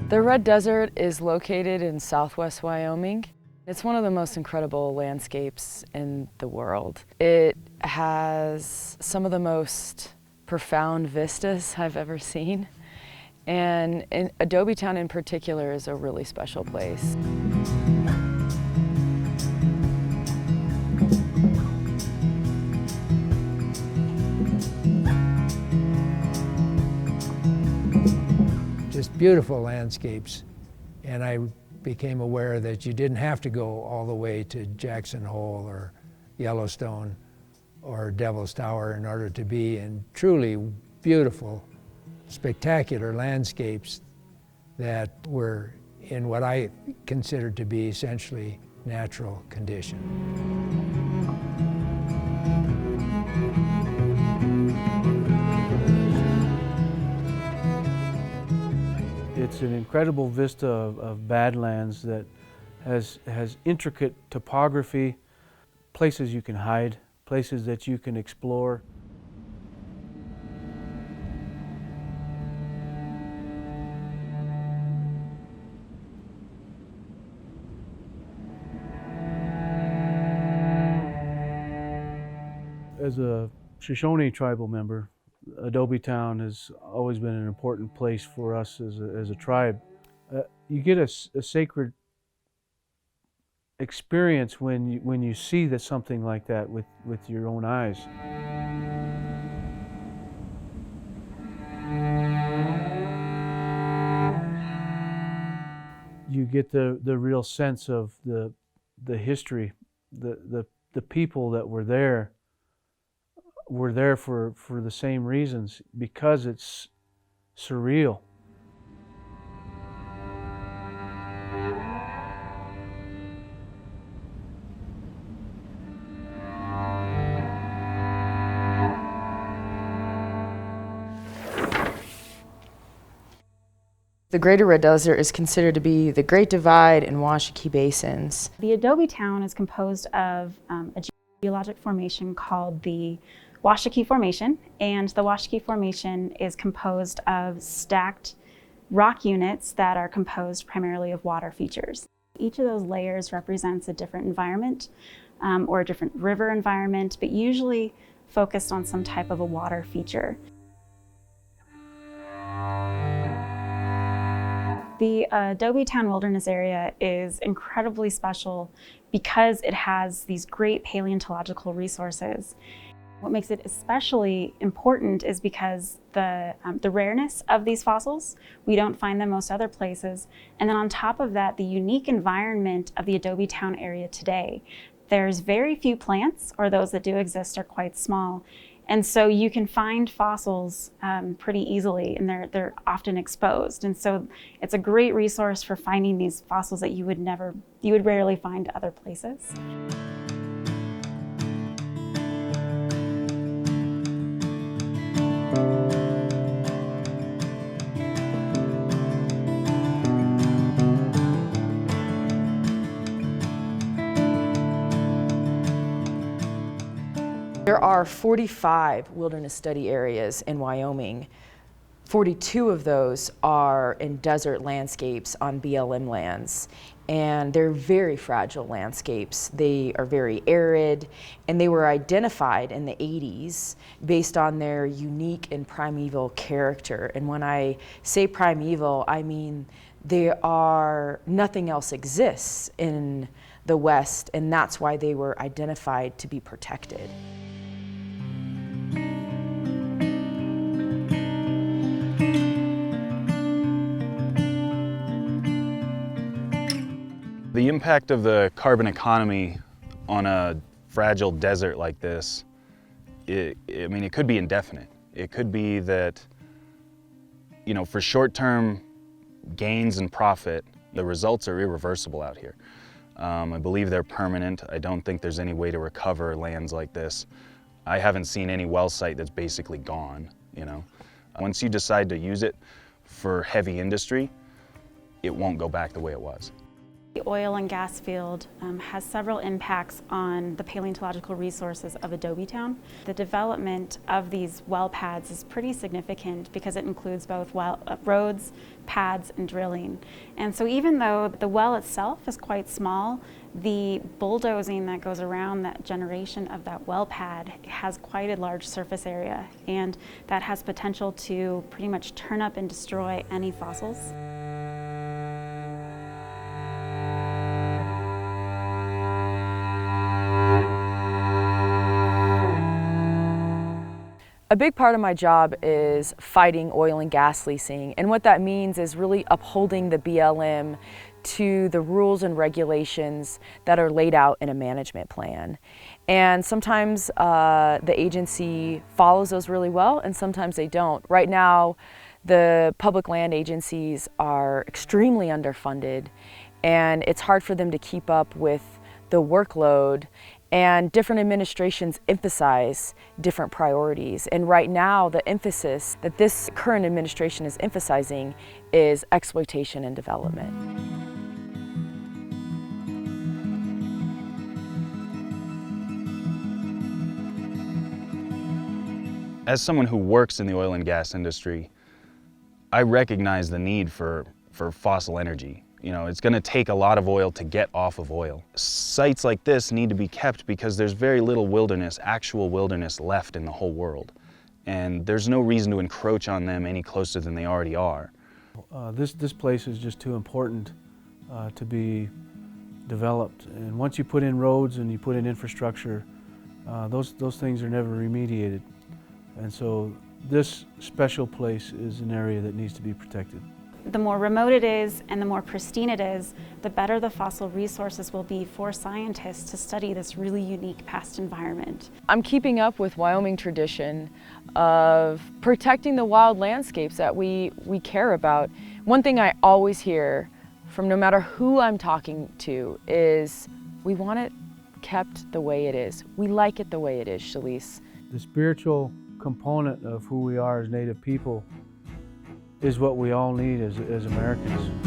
The Red Desert is located in Southwest Wyoming. It's one of the most incredible landscapes in the world. It has some of the most profound vistas I've ever seen. And Adobe Town in particular is a really special place. Just beautiful landscapes, and I became aware that you didn't have to go all the way to Jackson Hole or Yellowstone or Devil's Tower in order to be in truly beautiful, spectacular landscapes that were in what I considered to be essentially natural condition. It's an incredible vista of badlands that has intricate topography, places you can hide, places that you can explore. As a Shoshone tribal member, Adobe Town has always been an important place for us as a tribe. You get a sacred experience when you see something like that with your own eyes. You get the real sense of the history, the people that were there for the same reasons, because it's surreal. The Greater Red Desert is considered to be the Great Divide and Washakie Basins. The Adobe Town is composed of a geologic formation called the Washakie Formation, and the Washakie Formation is composed of stacked rock units that are composed primarily of water features. Each of those layers represents a different environment or a different river environment, but usually focused on some type of a water feature. The Adobe Town Wilderness Area is incredibly special because it has these great paleontological resources. What makes it especially important is because the rareness of these fossils. We don't find them most other places. And then on top of that, the unique environment of the Adobe Town area today. There's very few plants, or those that do exist are quite small. And so you can find fossils pretty easily, and they're often exposed. And so it's a great resource for finding these fossils that you would rarely find other places. There are 45 wilderness study areas in Wyoming. 42 of those are in desert landscapes on BLM lands, and they're very fragile landscapes. They are very arid, and they were identified in the 80s based on their unique and primeval character. And when I say primeval, I mean nothing else exists in the West, and that's why they were identified to be protected. The impact of the carbon economy on a fragile desert like this, it could be indefinite. It could be that, for short-term gains and profit, the results are irreversible out here. I believe they're permanent. I don't think there's any way to recover lands like this. I haven't seen any well site that's basically gone, Once you decide to use it for heavy industry, it won't go back the way it was. The oil and gas field has several impacts on the paleontological resources of Adobe Town. The development of these well pads is pretty significant because it includes both roads, pads, and drilling. And so even though the well itself is quite small, the bulldozing that goes around that generation of that well pad has quite a large surface area, and that has potential to pretty much turn up and destroy any fossils. A big part of my job is fighting oil and gas leasing, and what that means is really upholding the BLM to the rules and regulations that are laid out in a management plan. And sometimes the agency follows those really well, and sometimes they don't. Right now, the public land agencies are extremely underfunded, and it's hard for them to keep up with the workload, and different administrations emphasize different priorities. And right now, the emphasis that this current administration is emphasizing is exploitation and development. As someone who works in the oil and gas industry, I recognize the need for fossil energy. You know, it's going to take a lot of oil to get off of oil. Sites like this need to be kept because there's very little wilderness, actual wilderness left in the whole world. And there's no reason to encroach on them any closer than they already are. This place is just too important to be developed. And once you put in roads and you put in infrastructure, those things are never remediated. And so this special place is an area that needs to be protected. The more remote it is and the more pristine it is, the better the fossil resources will be for scientists to study this really unique past environment. I'm keeping up with Wyoming tradition of protecting the wild landscapes that we care about. One thing I always hear from no matter who I'm talking to is, we want it kept the way it is. We like it the way it is, Shalise. The spiritual component of who we are as Native people is what we all need as Americans.